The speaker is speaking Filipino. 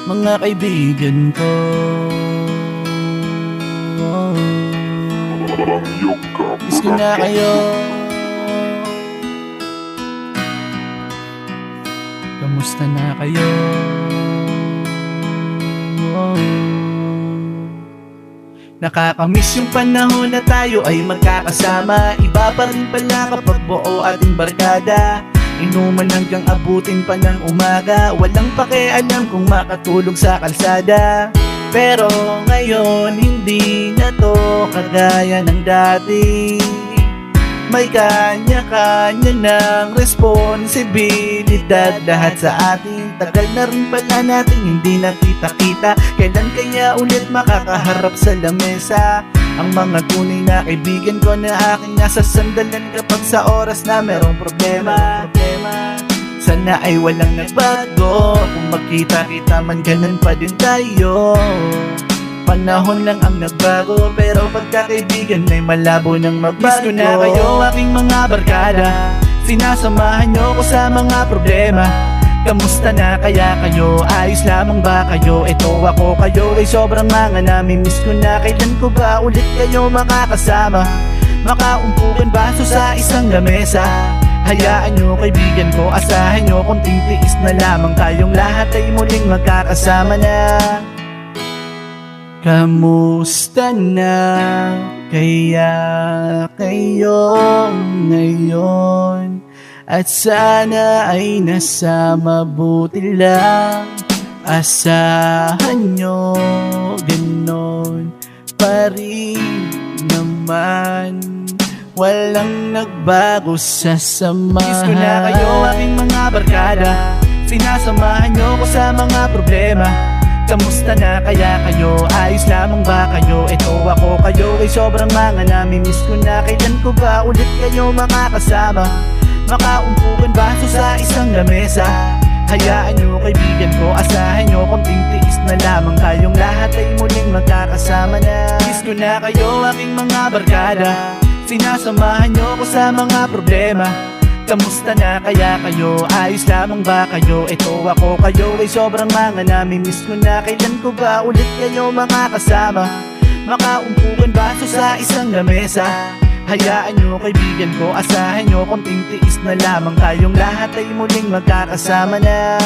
mga kaibigan ko. Miss ko na kayo. Kamusta na kayo? Nakakamiss yung panahon na tayo ay magkakasama. Iba pa rin pala kapag buo ating barkada. Inuman hanggang abutin pa ng umaga. Walang pakialam kung makatulog sa kalsada. Pero ngayon hindi na to kagaya ng dati. May kanya-kanya ng responsibilidad lahat sa atin. Tagal na rin pala natin hindi nakita-kita. Kailan kaya ulit makakaharap sa lamesa ang mga tunay na kaibigan ko na aking nasa sandalan kapag sa oras na merong problema. Sana ay walang nagbago. Kung magkita-kita man ganun pa din tayo. Panahon lang ang nagbago, pero pagkakaibigan ay malabo nang magbago. Miss ko na kayo aking mga barkada. Sinasamahan nyo ko sa mga problema. Kamusta na kaya kayo? Ayos lamang ba kayo? Ito ako kayo ay sobrang mga namimiss ko na. Kailan ko ba ulit kayo makakasama? Makaumpukan baso sa isang lamesa. Hayaan nyo kaibigan ko, asahan nyo konting tiis na lamang. Tayong lahat ay muling magkakasama na. Kamusta na kaya kayo ngayon? At sana ay nasa mabuti lang. Asahan nyo ganon pa rin naman. Walang nagbago sa samahan. Miss ko na kayo aking mga barkada. Sinasamahan nyo ko sa mga problema. Kamusta na kaya kayo? Ayos lamang ba kayo? Ito ako kayo ay sobrang mga namimiss ko na. Kailan ko ba ulit kayo makakasama? Makaumpukan baso sa isang lamesa. Hayaan nyo kaibigan ko, asahan nyo konting tiis na lamang. Tayong lahat ay muling magkakasama na. Miss ko na kayo aking mga barkada. Sinasamahan nyo ko sa mga problema. Kamusta na kaya kayo? Ayos lamang ba kayo? Ito ako kayo ay sobrang mga namimiss ko na. Kailan ko ba ulit kayo makakasama? Makaumpukan baso sa isang lamesa. Hayaan nyo kaibigan ko, asahan nyo konting tiis na lamang. Tayong lahat ay muling magkakasama na.